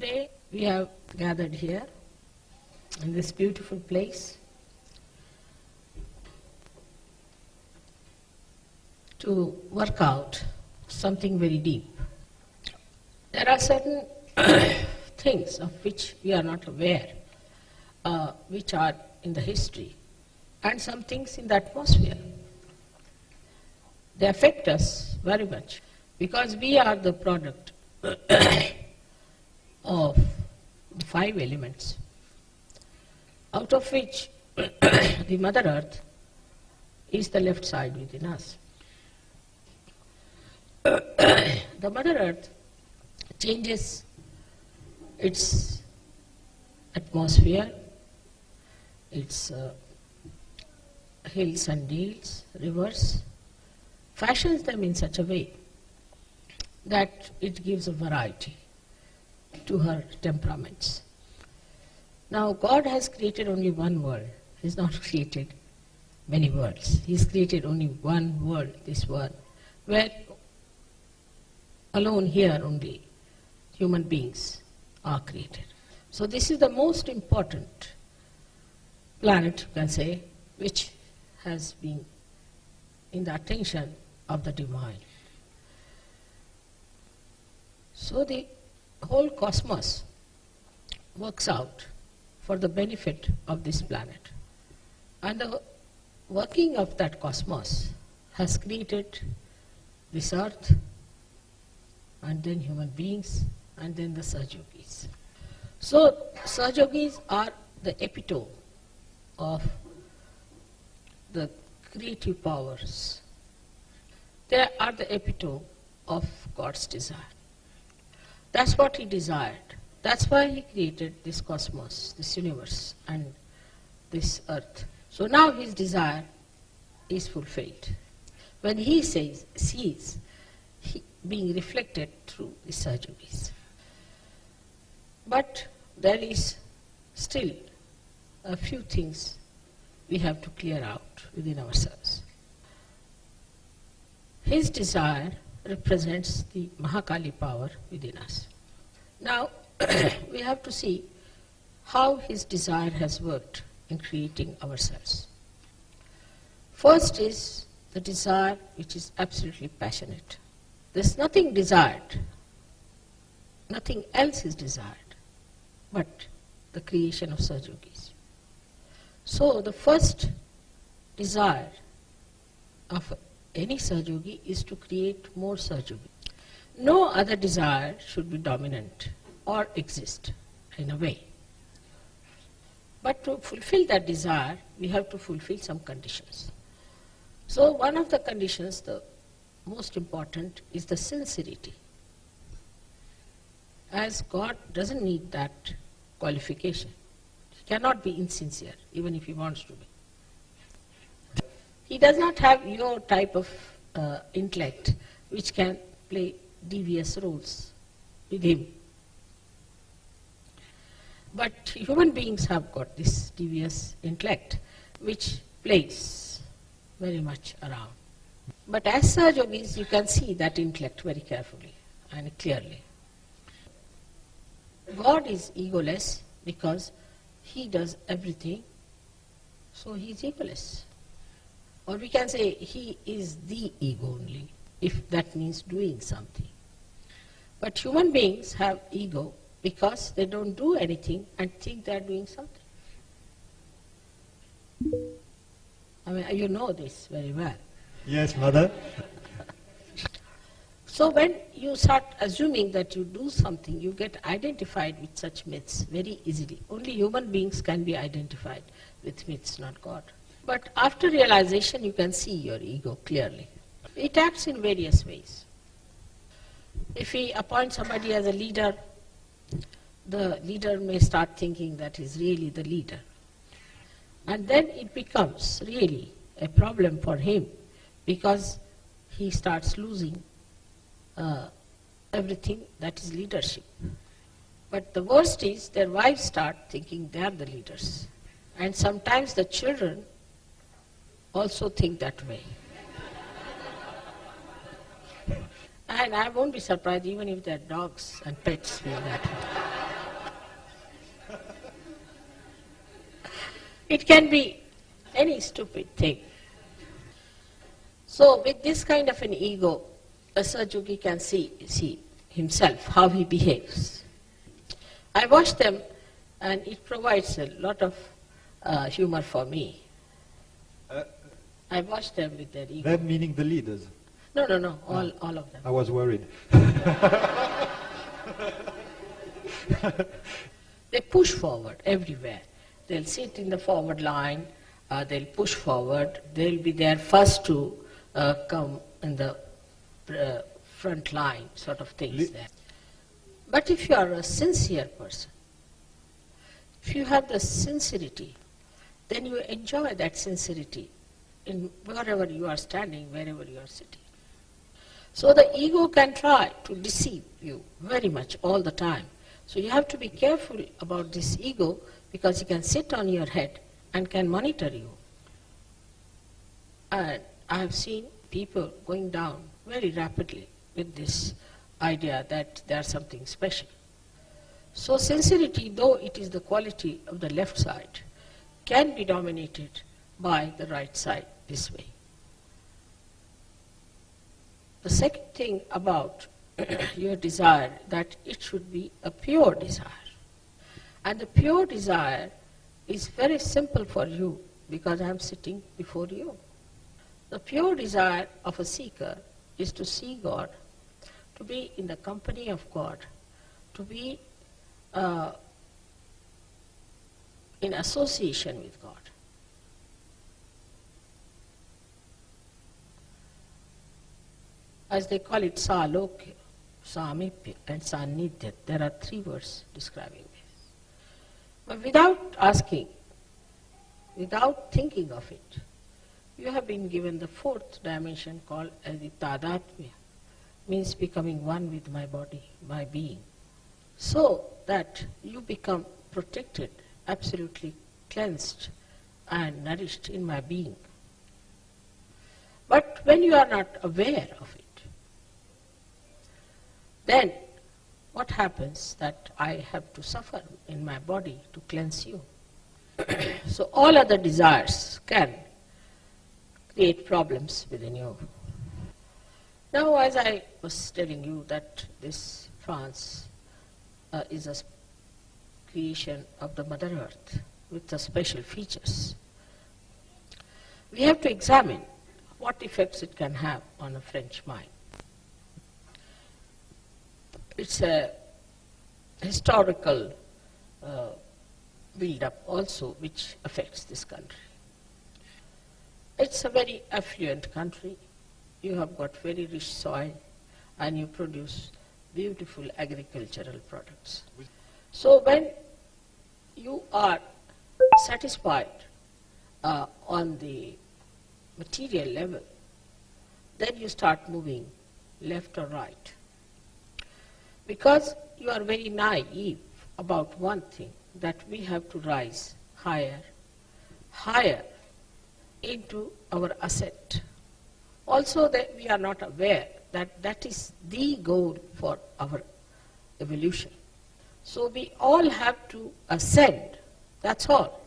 Today we have gathered here in this beautiful place to work out something very deep. There are certain things of which we are not aware, which are in the history, and some things in the atmosphere. They affect us very much because we are the product of the 5 elements, out of which the Mother Earth is the left side within us. The Mother Earth changes its atmosphere, its hills and dales, rivers, fashions them in such a way that it gives a variety to her temperaments. Now, God has created only one world. He has not created many worlds. He has created only one world, this world, where alone here only human beings are created. So this is the most important planet, you can say, which has been in the attention of the divine. So the whole cosmos works out for the benefit of this planet. And the working of that cosmos has created this earth, and then human beings, and then the Sahaja-yogis. So Sahaja-yogis are the epitome of the creative powers. They are the epitome of God's desire. That's what He desired. That's why He created this cosmos, this universe, and this earth. So now His desire is fulfilled. When He sees being reflected through the Sahaja-yogis. But there is still a few things we have to clear out within ourselves. His desire represents the Mahakali power within us. Now, we have to see how His desire has worked in creating ourselves. First is the desire which is absolutely passionate. There's nothing desired, nothing else is desired but the creation of Sahaja-yogis. So the first desire of any Sahaja-yogi is to create more Sahaja-yogis. No other desire should be dominant or exist in a way. But to fulfill that desire, we have to fulfill some conditions. So one of the conditions, the most important, is the sincerity. As God doesn't need that qualification. He cannot be insincere, even if He wants to be. He does not have your type of intellect which can play devious roles with Him. But human beings have got this devious intellect which plays very much around. But as Sahaja-yogis, you can see that intellect very carefully and clearly. God is egoless because He does everything, so He is egoless. Or we can say He is the ego only, if that means doing something. But human beings have ego because they don't do anything and think they are doing something. I mean, you know this very well. Yes, Mother. So when you start assuming that you do something, you get identified with such myths very easily. Only human beings can be identified with myths, not God. But after realization, you can see your ego clearly. It acts in various ways. If we appoint somebody as a leader, the leader may start thinking that he's really the leader. And then it becomes really a problem for him because he starts losing everything that is leadership. But the worst is their wives start thinking they are the leaders. And sometimes the children also think that way. And I won't be surprised even if their dogs and pets feel that way. It can be any stupid thing. So with this kind of an ego, a Sahaja can see himself, how he behaves. I watch them and it provides a lot of humor for me. I watch them with their ego. Them meaning the leaders? No, all of them. I was worried. They push forward everywhere. They'll sit in the forward line, they'll push forward, they'll be there first to come in the front line, sort of things there. But if you are a sincere person, if you have the sincerity, then you enjoy that sincerity in wherever you are standing, wherever you are sitting. So the ego can try to deceive you very much all the time. So you have to be careful about this ego, because it can sit on your head and can monitor you. And I have seen people going down very rapidly with this idea that they are something special. So sincerity, though it is the quality of the left side, can be dominated by the right side this way. The second thing about your desire, that it should be a pure desire. And the pure desire is very simple for you, because I am sitting before you. The pure desire of a seeker is to see God, to be in the company of God, to be in association with God. As they call it, Salokya, Samipya and Sannidhya. There are 3 words describing this. But without asking, without thinking of it, you have been given the 4th dimension called as the Tadatmya, means becoming one with my body, my being, so that you become protected, absolutely cleansed and nourished in my being. But when you are not aware of it, then what happens that I have to suffer in my body to cleanse you. So all other desires can create problems within you. Now, as I was telling you that this France is a creation of the Mother Earth with the special features, we have to examine what effects it can have on a French mind. It's a historical build-up also which affects this country. It's a very affluent country. You have got very rich soil and you produce beautiful agricultural products. So when you are satisfied on the material level, then you start moving left or right. Because you are very naive about one thing, that we have to rise higher, higher into our ascent. Also that we are not aware that that is the goal for our evolution. So we all have to ascend, that's all.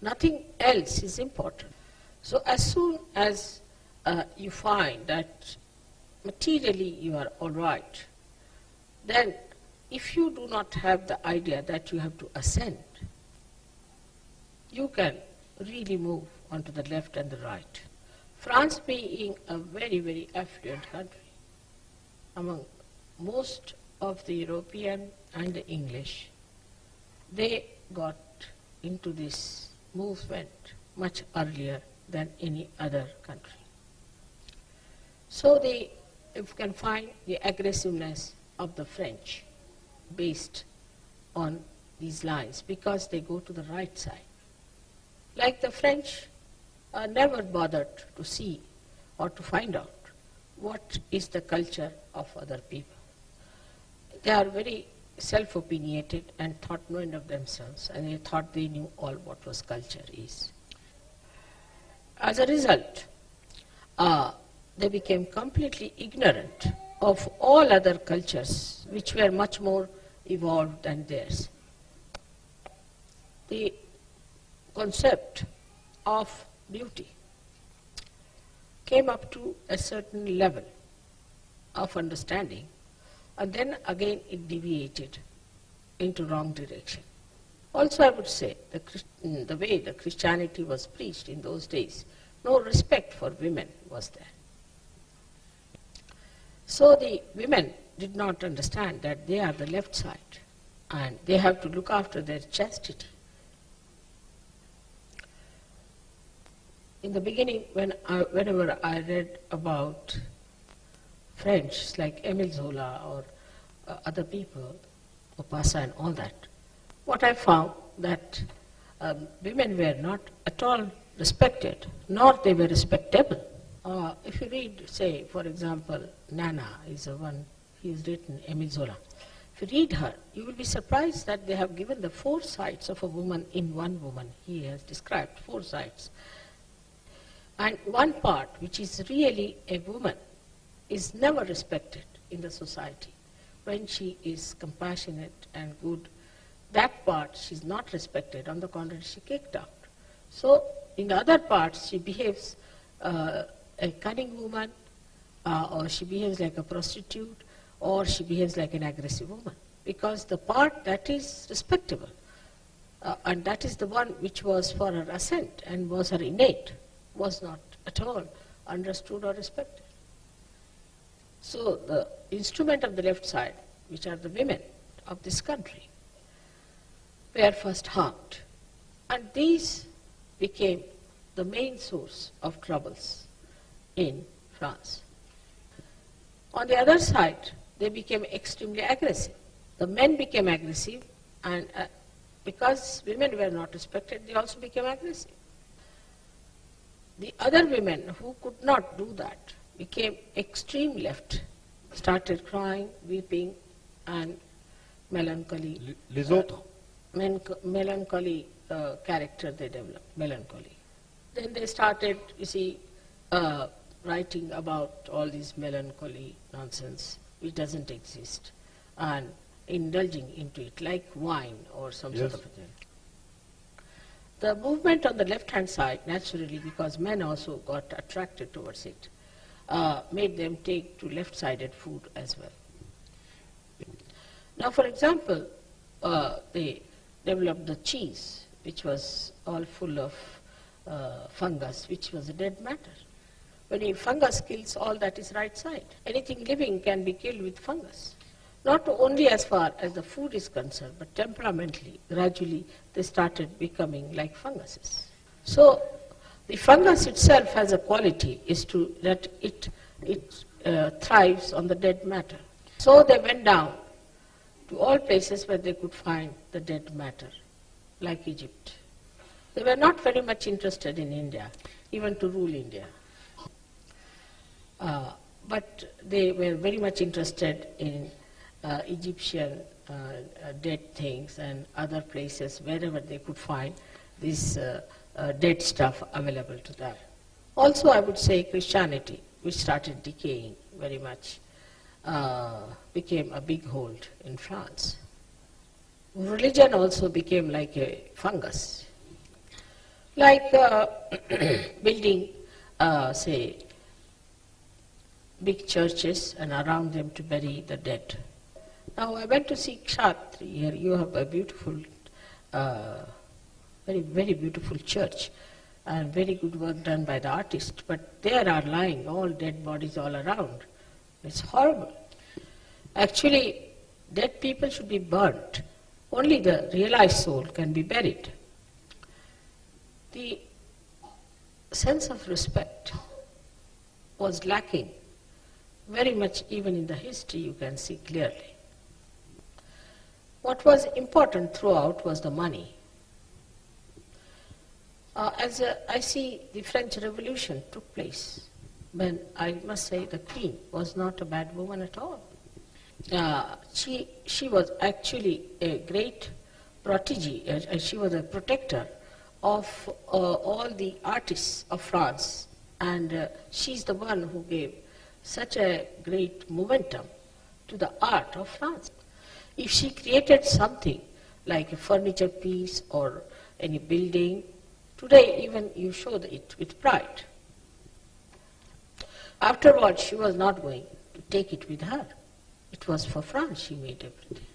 Nothing else is important. So as soon as you find that materially you are all right, then if you do not have the idea that you have to ascend, you can really move onto the left and the right. France being a very, very affluent country, among most of the European and the English, they got into this movement much earlier than any other country. So if you can find the aggressiveness of the French based on these lines, because they go to the right side. Like the French are never bothered to see or to find out what is the culture of other people. They are very self-opinionated and thought no end of themselves, and they thought they knew all what was culture is. As a result, they became completely ignorant of all other cultures which were much more evolved than theirs. The concept of beauty came up to a certain level of understanding, and then again it deviated into wrong direction. Also, I would say the way the Christianity was preached in those days, no respect for women was there. So the women did not understand that they are the left side and they have to look after their chastity. In the beginning, whenever I read about French like Émile Zola or other people, Maupassant and all that, what I found that women were not at all respected, nor they were respectable. If you read, say, for example, Nana is the one, he has written, Émile Zola. If you read her, you will be surprised that they have given the 4 sides of a woman in one woman. He has described 4 sides. And one part, which is really a woman, is never respected in the society. When she is compassionate and good, that part she is not respected. On the contrary, she kicked out. So in the other parts, she behaves a cunning woman, or she behaves like a prostitute, or she behaves like an aggressive woman. Because the part that is respectable, and that is the one which was for her ascent and was her innate, was not at all understood or respected. So the instrument of the left side, which are the women of this country, were first harmed. And these became the main source of troubles in France. On the other side, they became extremely aggressive. The men became aggressive, and because women were not respected, they also became aggressive. The other women who could not do that became extreme left, started crying, weeping, and melancholy. Les autres? Melancholy character they developed, melancholy. Then they started, you see, writing about all this melancholy nonsense which doesn't exist, and indulging into it like wine or some sort of a thing. The movement on the left-hand side, naturally, because men also got attracted towards it, made them take to left-sided food as well. Now, for example, they developed the cheese, which was all full of fungus, which was a dead matter. When a fungus kills all that is right side, anything living can be killed with fungus. Not only as far as the food is concerned, but temperamentally, gradually, they started becoming like funguses. So, the fungus itself has a quality, is to that it thrives on the dead matter. So they went down to all places where they could find the dead matter, like Egypt. They were not very much interested in India, even to rule India. But they were very much interested in Egyptian dead things and other places wherever they could find this dead stuff available to them. Also, I would say Christianity, which started decaying very much, became a big hold in France. Religion also became like a fungus, like building, say, big churches and around them to bury the dead. Now I went to see Kshatri. Here you have a beautiful, very, very beautiful church and very good work done by the artist, but there are lying all dead bodies all around. It's horrible. Actually, dead people should be burnt. Only the realized soul can be buried. The sense of respect was lacking very much, even in the history you can see clearly. What was important throughout was the money. As I see the French Revolution took place, when I must say the Queen was not a bad woman at all. She was actually a great protege, she was a protector of all the artists of France, and she's the one who gave such a great momentum to the art of France. If she created something like a furniture piece or any building Today, even you show it with pride. Afterwards, she was not going to take it with her. It was for France she made everything.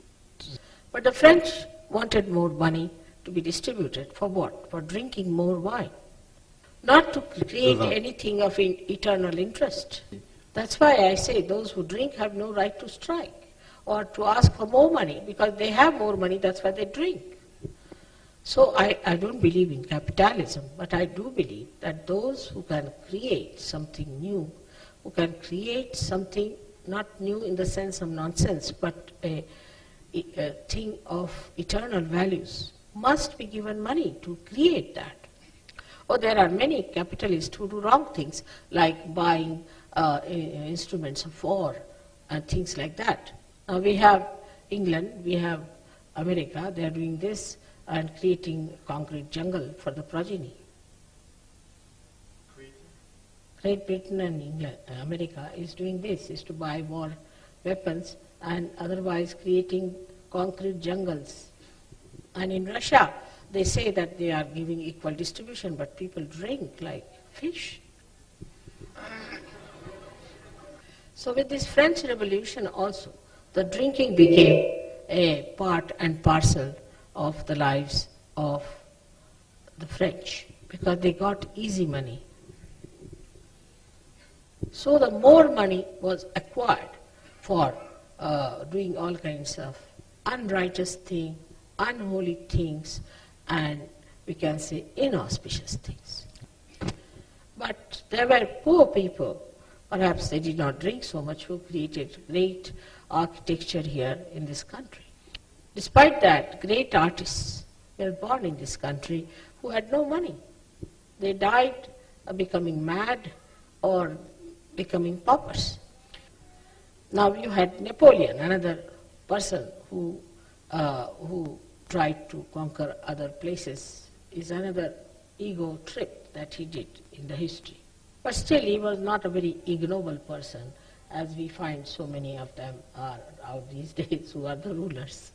But the French wanted more money to be distributed. For what? For drinking more wine. Not to create anything of eternal interest. That's why I say those who drink have no right to strike or to ask for more money, because they have more money, that's why they drink. So I don't believe in capitalism, but I do believe that those who can create something new, who can create something not new in the sense of nonsense, but a thing of eternal values, must be given money to create that. Or there are many capitalists who do wrong things, like buying instruments of war and things like that. Now we have England, we have America, they are doing this and creating concrete jungle for the progeny. Great Britain and England, America is doing this, is to buy war weapons and otherwise creating concrete jungles. And in Russia, they say that they are giving equal distribution, but people drink like fish. So with this French Revolution also, the drinking became a part and parcel of the lives of the French, because they got easy money. So the more money was acquired for doing all kinds of unrighteous things, unholy things, and we can say inauspicious things. But there were poor people, perhaps they did not drink so much, who created great architecture here in this country. Despite that, great artists were born in this country who had no money. They died becoming mad or becoming paupers. Now you had Napoleon, another person who tried to conquer other places, is another ego trip that he did in the history. But still he was not a very ignoble person, as we find so many of them are out these days who are the rulers.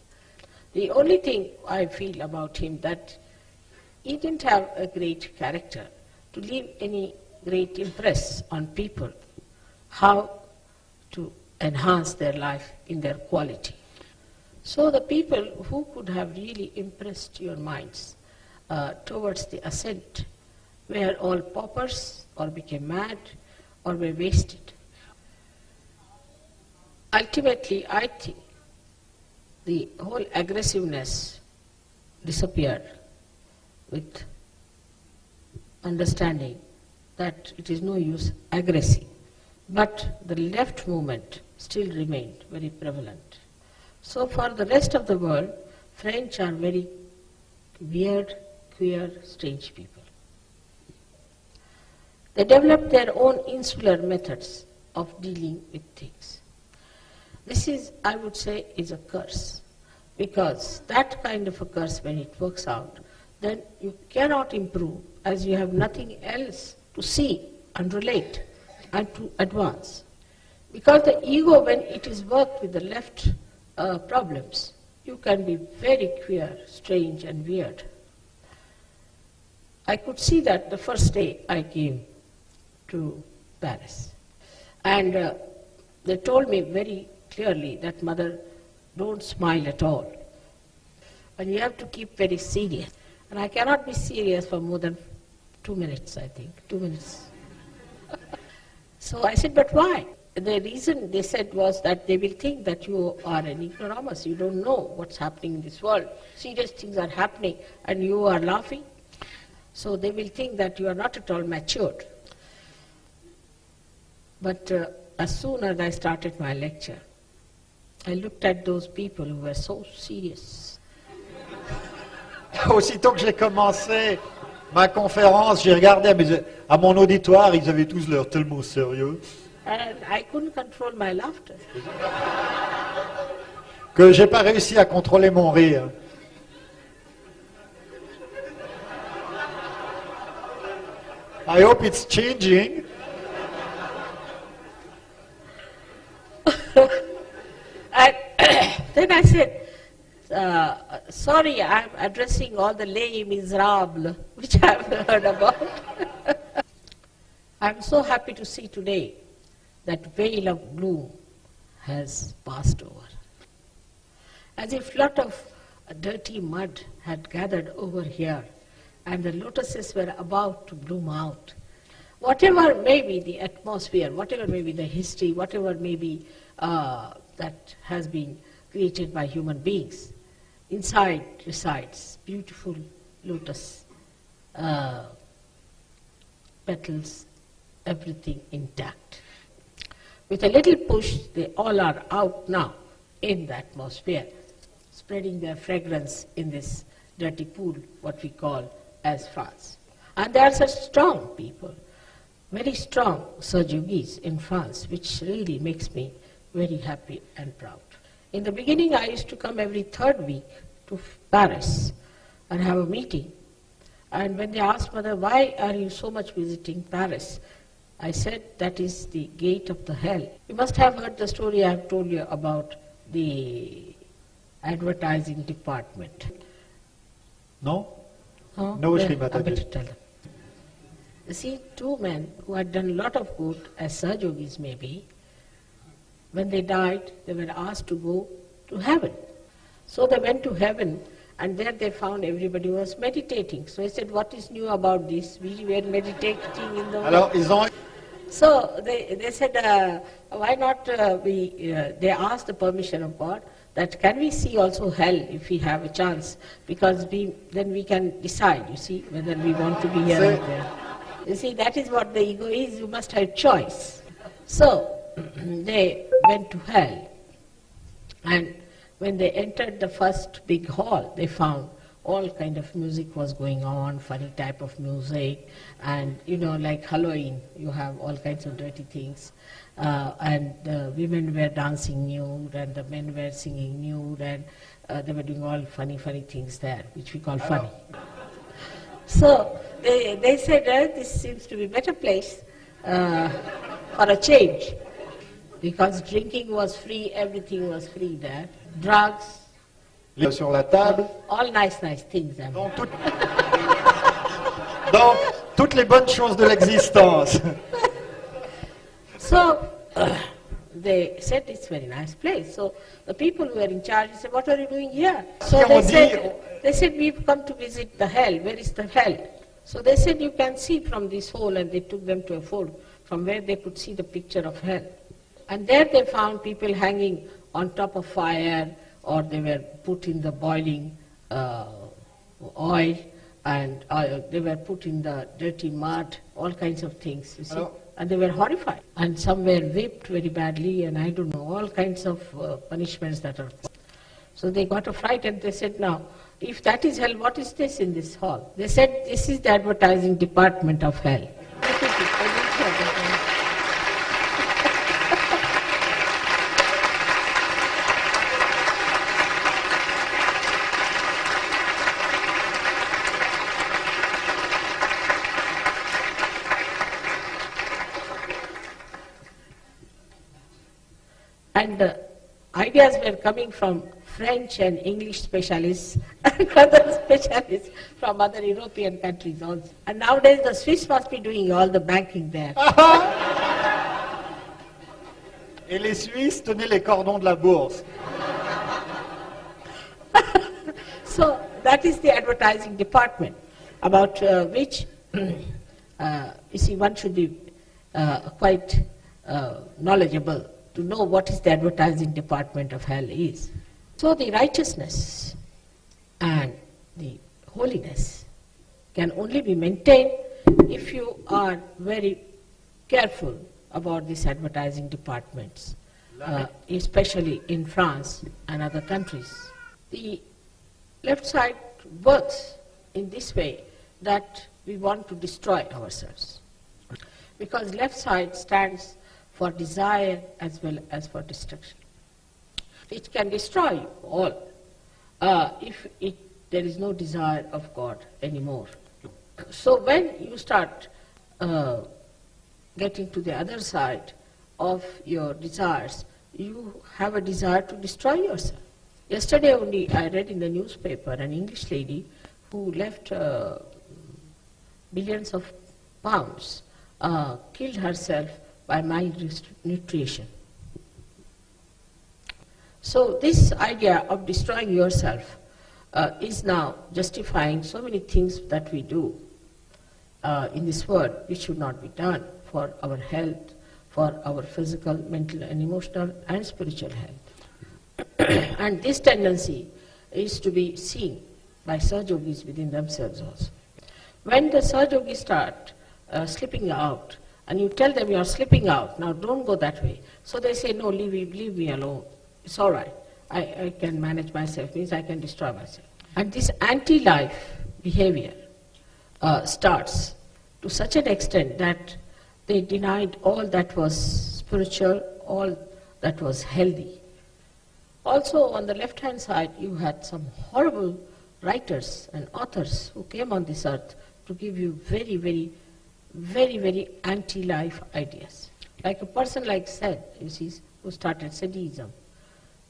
The only thing I feel about him that he didn't have a great character to leave any great impress on people, how to enhance their life in their quality. So the people who could have really impressed your minds towards the ascent were all paupers or became mad or were wasted. Ultimately, I think the whole aggressiveness disappeared with understanding that it is no use aggressing. But the left movement still remained very prevalent. So for the rest of the world, French are very weird, queer, strange people. They developed their own insular methods of dealing with things. This is, I would say, is a curse, because that kind of a curse, when it works out, then you cannot improve, as you have nothing else to see and relate and to advance. Because the ego, when it is worked with the left problems, you can be very queer, strange and weird. I could see that the first day I came to Paris. And they told me very clearly that, "Mother, don't smile at all. And you have to keep very serious." And I cannot be serious for more than 2 minutes, I think, 2 minutes. So I said, "But why?" The reason they said was that they will think that you are an ignoramus, you don't know what's happening in this world. Serious things are happening and you are laughing. So they will think that you are not at all matured. But as soon as I started my lecture, I looked at those people who were so serious. Aussitôt que j'ai commencé ma conférence, j'ai regardé à mon auditoire, ils avaient tous l'air tellement sérieux. And I couldn't control my laughter. Que j'ai pas réussi à contrôler mon rire. I hope it's changing. And then I said, Sorry, I'm addressing all the les miserables, which I've heard about. I'm so happy to see today that veil of gloom has passed over. As if lot of dirty mud had gathered over here and the lotuses were about to bloom out. Whatever may be the atmosphere, whatever may be the history, whatever may be that has been created by human beings, inside resides beautiful lotus petals, everything intact. With a little push, they all are out now in the atmosphere, spreading their fragrance in this dirty pool, what we call as France. And they are such strong people, very strong Sahjogis in France, which really makes me very happy and proud. In the beginning, I used to come every third week to Paris and have a meeting. And when they asked Mother, why are you so much visiting Paris? I said, that is the gate of the hell. You must have heard the story I have told you about the advertising department. No? Huh? No, Yeah, Srimati. I better tell them. You see, two men who had done a lot of good, as Sahjogis maybe, when they died, they were asked to go to heaven. So they went to heaven, and there they found everybody was meditating. So I said, what is new about this? We were meditating in the... Alors, ils ont... So they said, why not they asked the permission of God that can we see also hell if we have a chance, because then we can decide, you see, whether we want to be here or there. You see, that is what the ego is, you must have choice. So they went to hell, and when they entered the first big hall, they found all kind of music was going on, funny type of music, and like Halloween, you have all kinds of dirty things, and the women were dancing nude, and the men were singing nude, and they were doing all funny things there, which we call funny. So they said, this seems to be a better place for a change, because drinking was free, everything was free there, drugs, sur la table. all nice things. I mean. Donc, toutes les bonnes choses de l'existence. So they said it's a very nice place. So the people who were in charge said, what are you doing here? So they said, we've come to visit the hell. Where is the hell? So they said, you can see from this hole, and they took them to a hole from where they could see the picture of hell. And there they found people hanging on top of fire, or they were put in the boiling oil, and they were put in the dirty mud, all kinds of things, you see. And they were horrified. And some were whipped very badly, and I don't know, all kinds of punishments that are. So they got a fright, and they said, now, if that is hell, what is this in this hall? They said, this is the advertising department of hell. And the ideas were coming from French and English specialists and other specialists from other European countries also. And nowadays the Swiss must be doing all the banking there. Et les Suisses tenaient les cordons de la bourse. So that is the advertising department, about which, you see, one should be quite knowledgeable to know what is the advertising department of hell is. So the righteousness and the holiness can only be maintained if you are very careful about these advertising departments, especially in France and other countries. The left side works in this way, that we want to destroy ourselves, because left side stands for desire as well as for destruction. It can destroy you all if there is no desire of God anymore. So when you start getting to the other side of your desires, you have a desire to destroy yourself. Yesterday only I read in the newspaper an English lady who left billions of pounds, killed herself by malnutrition. So this idea of destroying yourself is now justifying so many things that we do in this world which should not be done for our health, for our physical, mental and emotional and spiritual health. And this tendency is to be seen by Sahaja Yogis within themselves also. When the Sahaja Yogis start slipping out, and you tell them you are slipping out, now don't go that way. So they say, no, leave me alone. It's all right. I can manage myself, means I can destroy myself. And this anti-life behavior starts to such an extent that they denied all that was spiritual, all that was healthy. Also on the left-hand side, you had some horrible writers and authors who came on this earth to give you very, very, very, very anti-life ideas. Like a person like Said, you see, who started Saidism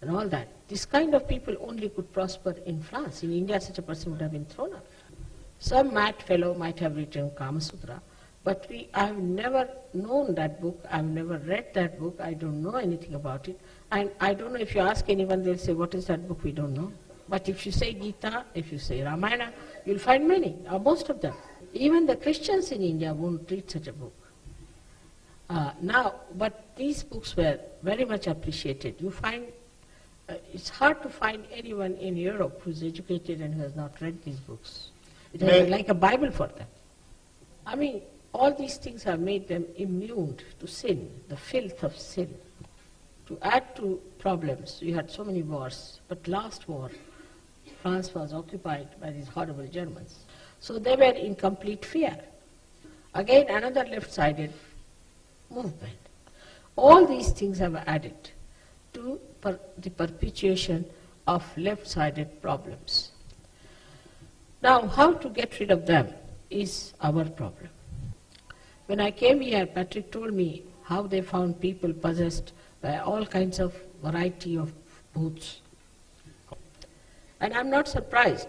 and all that. This kind of people only could prosper in France. In India, such a person would have been thrown out. Some mad fellow might have written Kama Sutra, but I have never known that book, I have never read that book, I don't know anything about it. And I don't know, if you ask anyone, they'll say, what is that book? We don't know. But if you say Gita, if you say Ramayana, you'll find many, or most of them. Even the Christians in India won't read such a book. But these books were very much appreciated. You find, it's hard to find anyone in Europe who's educated and who has not read these books. It is like a Bible for them. I mean, all these things have made them immune to sin, the filth of sin. To add to problems, we had so many wars, but last war, France was occupied by these horrible Germans. So they were in complete fear. Again, another left-sided movement. All these things have added to the perpetuation of left-sided problems. Now, how to get rid of them is our problem. When I came here, Patrick told me how they found people possessed by all kinds of variety of bhoots. And I'm not surprised,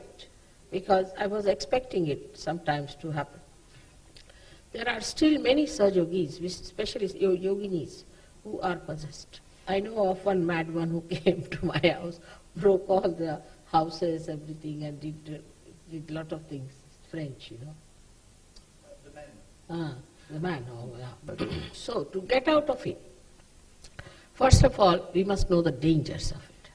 because I was expecting it sometimes to happen. There are still many Sahaja Yogis, especially yoginis, who are possessed. I know of one mad one who came to my house, broke all the houses, everything, and did a lot of things. French, you know. The man, oh yeah. So, to get out of it, first of all, we must know the dangers of it.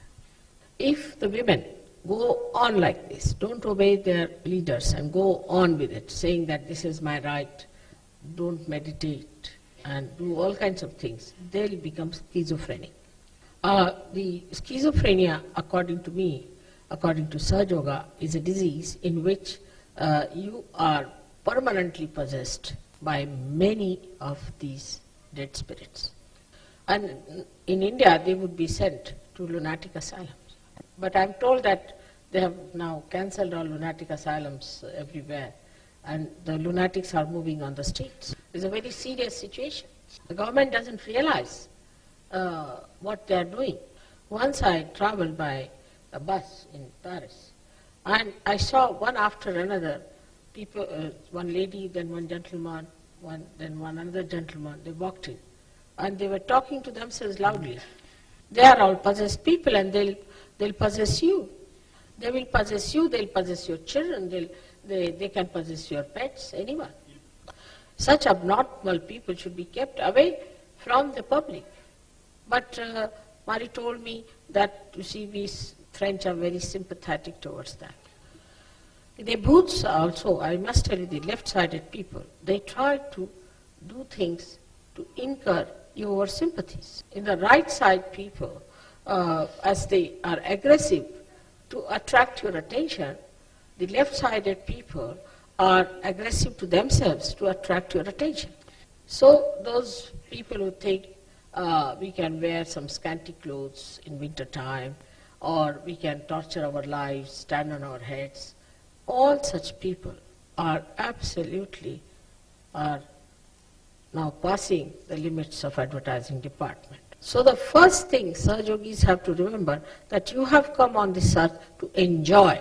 If the women go on like this, don't obey their leaders and go on with it, saying that this is my right, don't meditate, and do all kinds of things, they'll become schizophrenic. The schizophrenia, according to me, according to Sahaja Yoga, is a disease in which you are permanently possessed by many of these dead spirits. And in India, they would be sent to lunatic asylums. But I'm told that they have now cancelled all lunatic asylums everywhere, and the lunatics are moving on the streets. It's a very serious situation. The government doesn't realize what they are doing. Once I traveled by a bus in Paris, and I saw one after another, people, one lady, then one gentleman, then one another gentleman, they walked in, and they were talking to themselves loudly. They are all possessed people, and they'll possess you. They will possess you, they'll possess your children, they can possess your pets, anyone. Such abnormal people should be kept away from the public. But Marie told me that, you see, we French are very sympathetic towards that. The bhoots also, I must tell you, the left-sided people, they try to do things to incur your sympathies. In the right-side people, as they are aggressive to attract your attention, the left-sided people are aggressive to themselves to attract your attention. So those people who think we can wear some scanty clothes in winter time, or we can torture our lives, stand on our heads, all such people are now passing the limits of advertising department. So the first thing Sahajogis have to remember, that you have come on this earth to enjoy.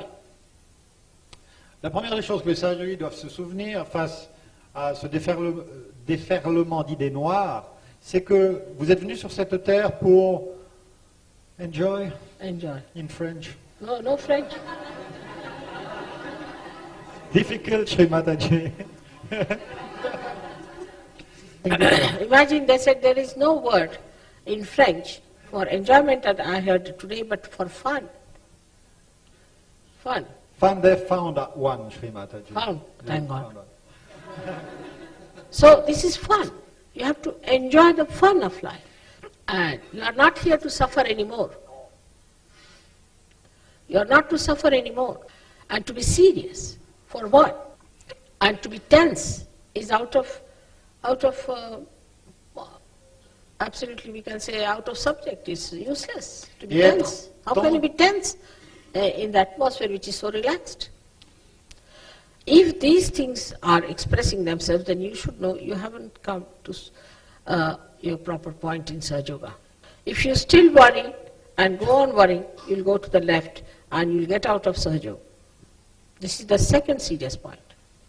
La première des choses que les Sahajogis doivent se souvenir face à ce déferlement d'idées noires, c'est que vous êtes venus sur cette terre pour enjoy Enjoy. in French. No, no French. Difficult, Shri Mataji. Imagine they said there is no word in French for enjoyment that I heard today, but for fun. Fun. Fun, they found one, Shri Mataji. Found, thank They God. found one. So this is fun. You have to enjoy the fun of life. And you are not here to suffer anymore. You are not to suffer anymore. And to be serious. For what? And to be tense is out of absolutely we can say out of subject. It's useless to be Yes. tense. How can you be tense in the atmosphere which is so relaxed? If these things are expressing themselves, then you should know you haven't come to your proper point in Sahaja Yoga. If you still worry and go on worrying, you'll go to the left and you'll get out of Sahaja Yoga. This is the second serious point.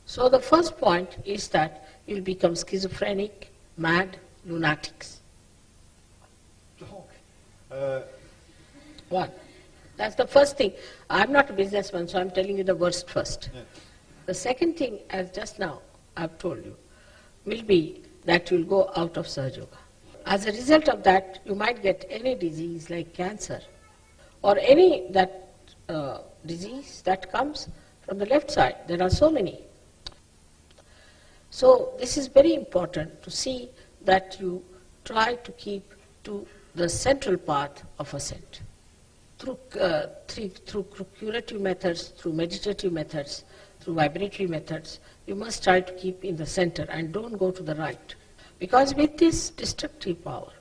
So the first point is that you'll become schizophrenic, mad, lunatics. Donc, One. That's the first thing. I'm not a businessman, so I'm telling you the worst first. yeah. The second thing, as just now I've told you, will be that you'll go out of Sahaja Yoga. As a result of that, you might get any disease like cancer or any disease that comes from the left side. There are so many. So this is very important to see that you try to keep to the central path of ascent. Through curative methods, through meditative methods, through vibratory methods, you must try to keep in the center and don't go to the right. Because with this destructive power,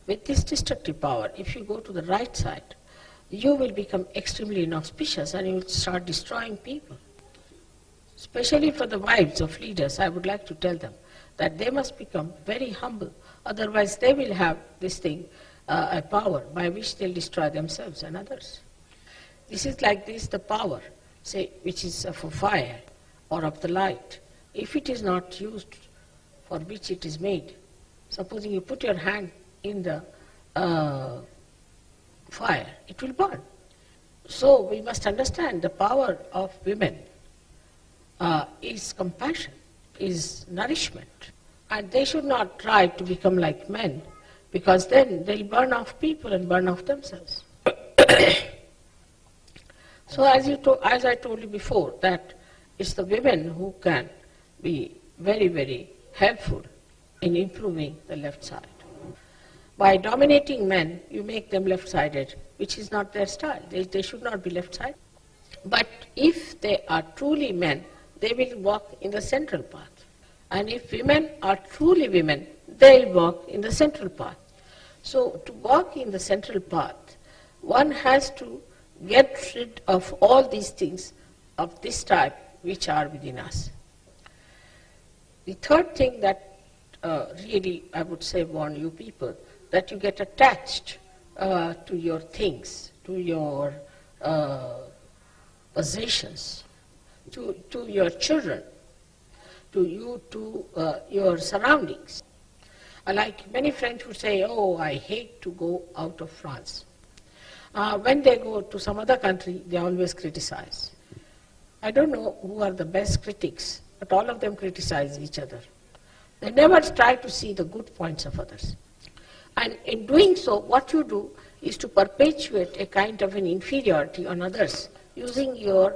if you go to the right side, you will become extremely inauspicious and you will start destroying people. Especially for the wives of leaders, I would like to tell them that they must become very humble, otherwise they will have this thing, a power by which they'll destroy themselves and others. This is like this, the power, say, which is of a fire or of the light. If it is not used for which it is made, supposing you put your hand in the fire, it will burn. So we must understand the power of women is compassion, is nourishment. And they should not try to become like men, because then they'll burn off people and burn off themselves. So as I told you before, that it's the women who can be very, very helpful in improving the left side. By dominating men, you make them left-sided, which is not their style. They should not be left-sided. But if they are truly men, they will walk in the central path. And if women are truly women, they'll walk in the central path. So to walk in the central path, one has to get rid of all these things of this type which are within us. The third thing that really I would say warn you people, that you get attached to your things, to your possessions, to your children, to your surroundings. Like many French would say, oh, I hate to go out of France. When they go to some other country, they always criticize. I don't know who are the best critics, but all of them criticize each other. They never try to see the good points of others. And in doing so, what you do is to perpetuate a kind of an inferiority on others, using your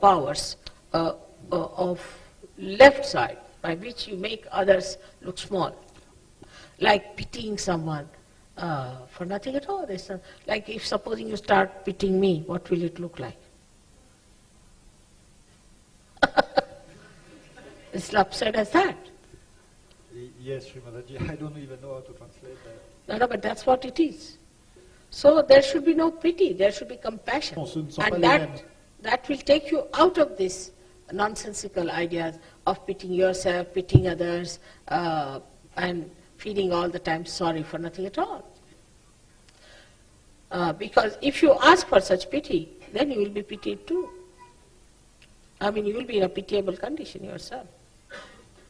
powers of left side, by which you make others look small. Like pitying someone for nothing at all. Like if supposing you start pitying me, what will it look like? It's upset as that. Yes, Srimadaji, I don't even know how to translate that. No, but that's what it is. So there should be no pity, there should be compassion. Non, ce ne sont pas And les mêmes. that will take you out of this nonsensical ideas of pitying yourself, pitying others, and feeling all the time sorry for nothing at all. Because if you ask for such pity, then you will be pitied too. I mean, you will be in a pitiable condition yourself.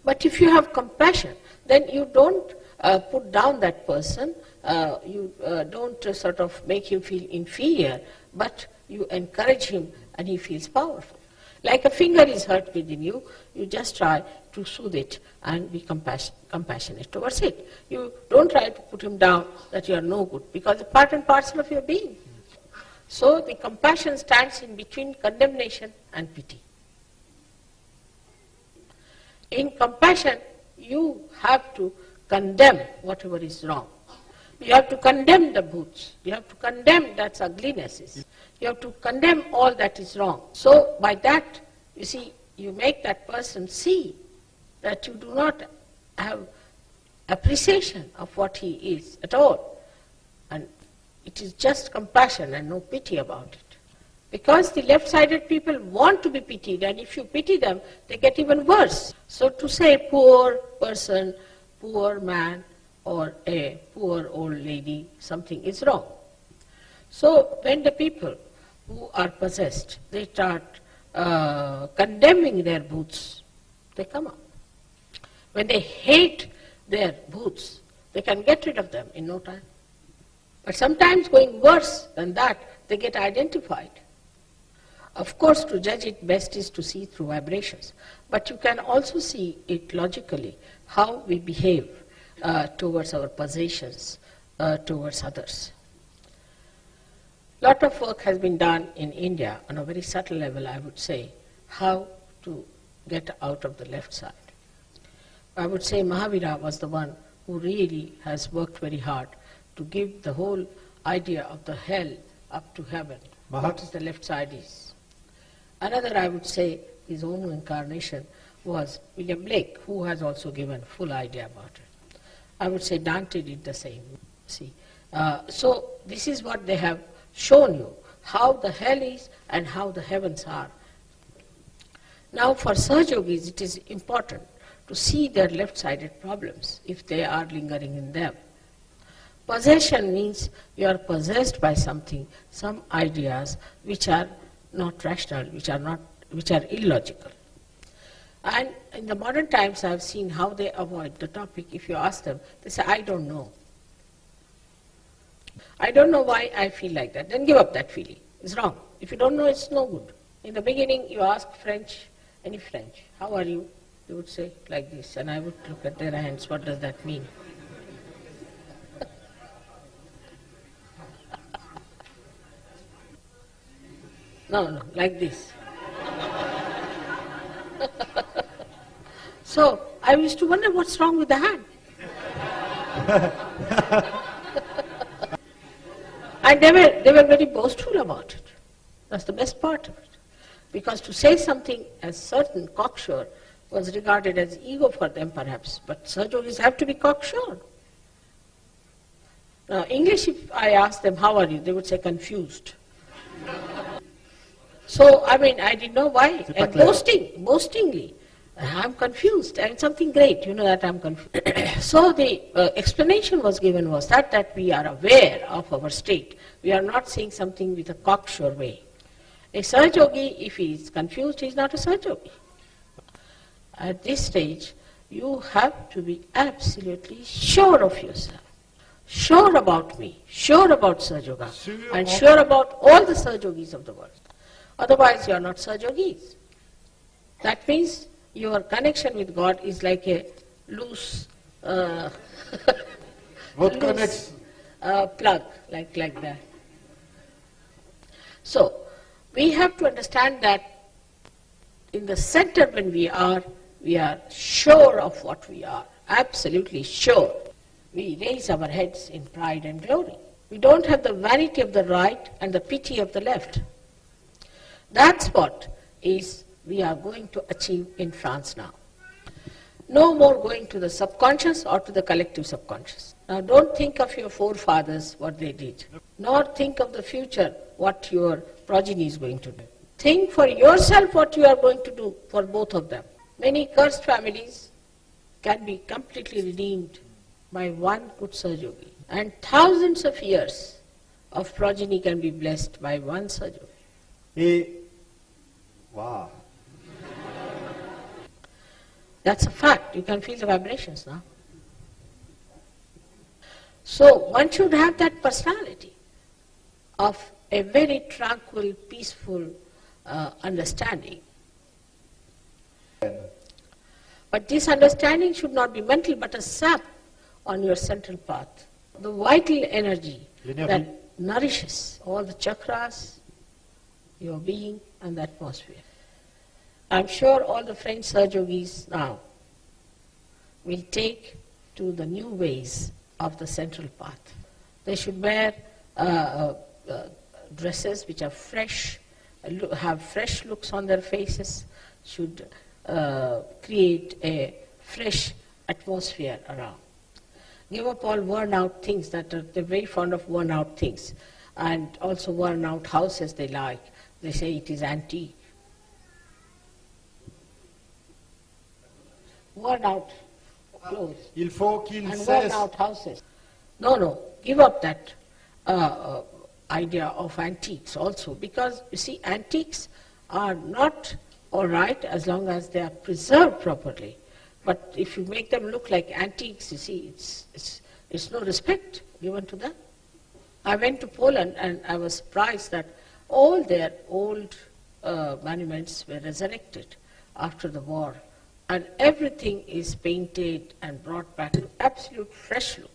But if you have compassion, then you don't put down that person, you don't sort of make him feel inferior, but you encourage him and he feels powerful. Like a finger is hurt within you, you just try to soothe it and be compassionate towards it. You don't try to put him down that you are no good, because it's part and parcel of your being. So the compassion stands in between condemnation and pity. In compassion, you have to condemn whatever is wrong. You have to condemn the bhoots. You have to condemn that's uglinesses. You have to condemn all that is wrong. So by that, you see, you make that person see that you do not have appreciation of what he is at all. And it is just compassion and no pity about it. Because the left-sided people want to be pitied, and if you pity them, they get even worse. So to say poor person, poor man, or a poor old lady, something is wrong. So when the people who are possessed, they start condemning their bhoots, they come up. When they hate their bhoots, they can get rid of them in no time. But sometimes going worse than that, they get identified. Of course, to judge it best is to see through vibrations, but you can also see it logically, how we behave towards our possessions, towards others. Lot of work has been done in India on a very subtle level, I would say, how to get out of the left side. I would say Mahavira was the one who really has worked very hard to give the whole idea of the hell up to heaven, what the left side is. Another, I would say, his own incarnation was William Blake, who has also given full idea about it. I would say Dante did the same. See, so this is what they have shown you, how the hell is and how the heavens are. Now for Sahajogis, it is important to see their left-sided problems, if they are lingering in them. Possession means you are possessed by something, some ideas which are not rational, which are illogical. And in the modern times, I have seen how they avoid the topic. If you ask them, they say, I don't know. I don't know why I feel like that. Then give up that feeling. It's wrong. If you don't know, it's no good. In the beginning, you ask French, any French, how are you? They would say like this, and I would look at their hands, what does that mean? No, like this. So I used to wonder what's wrong with the hand. And they were very boastful about it. That's the best part of it. Because to say something as certain, cocksure, was regarded as ego for them perhaps, but Sahajogis have to be cocksure. Now English, if I asked them, how are you? They would say confused. So, I mean, I didn't know why. And boastingly, I'm confused, and something great, you know that I'm confused. So the explanation was given was that we are aware of our state. We are not saying something with a cocksure way. A Sahajogi, if he is confused, he is not a Sahajogi. At this stage, you have to be absolutely sure of yourself. Sure about me, sure about Sahajoga, and sure about all the Sahajogis of the world. Otherwise, you are not Sahajogis. That means your connection with God is like a loose, plug, like that. So, we have to understand that in the center when we are sure of what we are, absolutely sure. We raise our heads in pride and glory. We don't have the vanity of the right and the pity of the left. That's what is we are going to achieve in France now. No more going to the subconscious or to the collective subconscious. Now don't think of your forefathers, what they did, nor think of the future, what your progeny is going to do. Think for yourself what you are going to do for both of them. Many cursed families can be completely redeemed by one good Sahaja-yogi. And thousands of years of progeny can be blessed by one Sahaja-yogi. Et, wow. That's a fact. You can feel the vibrations now. So one should have that personality of a very tranquil, peaceful understanding. But this understanding should not be mental, but a sap on your central path. The vital energy that nourishes all the chakras, your being and the atmosphere. I'm sure all the French Sahaja-yogis now will take to the new ways of the central path. They should wear dresses which are fresh, have fresh looks on their faces, should create a fresh atmosphere around. Give up all worn out things that they're very fond of worn out things, and also worn out houses they like. They say it is antique. Worn out clothes. Il faut qu'il And worn cesse. out houses. No, give up that idea of antiques also, because you see, antiques are not all right as long as they are preserved properly. But if you make them look like antiques, you see, it's no respect given to them. I went to Poland and I was surprised that all their old monuments were resurrected after the war, and everything is painted and brought back to absolute fresh look.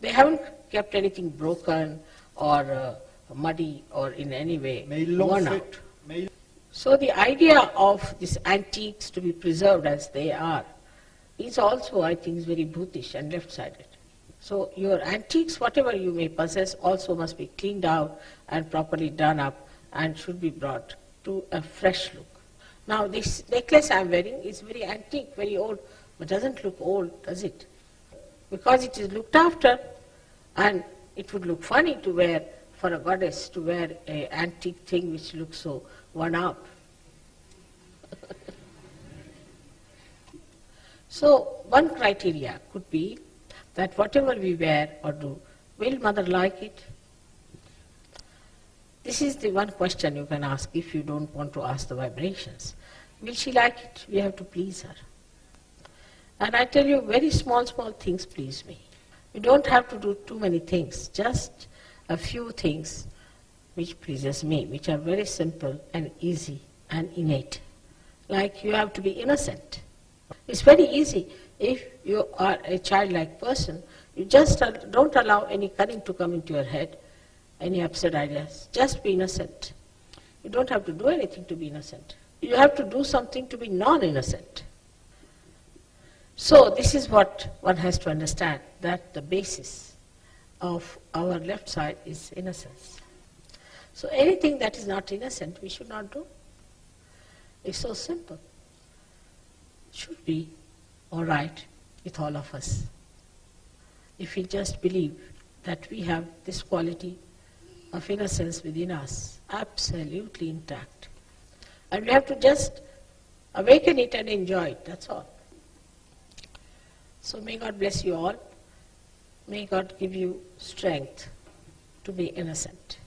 They haven't kept anything broken or muddy or in any way Mais ils l'ont worn fait. out. Mais So the idea of these antiques to be preserved as they are is also, I think, very brutish and left-sided. So your antiques, whatever you may possess, also must be cleaned out and properly done up and should be brought to a fresh look. Now this necklace I'm wearing is very antique, very old, but doesn't look old, does it? Because it is looked after, and it would look funny to wear, for a goddess to wear an antique thing which looks so worn up. So one criteria could be that whatever we wear or do, will Mother like it? This is the one question you can ask if you don't want to ask the vibrations. Will she like it? We have to please her. And I tell you, very small things please me. You don't have to do too many things, just a few things which pleases me, which are very simple and easy and innate. Like you have to be innocent. It's very easy. If you are a childlike person, you just don't allow any cunning to come into your head, any absurd ideas. Just be innocent. You don't have to do anything to be innocent. You have to do something to be non-innocent. So this is what one has to understand, that the basis of our left side is innocence. So anything that is not innocent, we should not do. It's so simple. It should be all right with all of us. If we just believe that we have this quality of innocence within us, absolutely intact. And we have to just awaken it and enjoy it, that's all. So may God bless you all. May God give you strength to be innocent.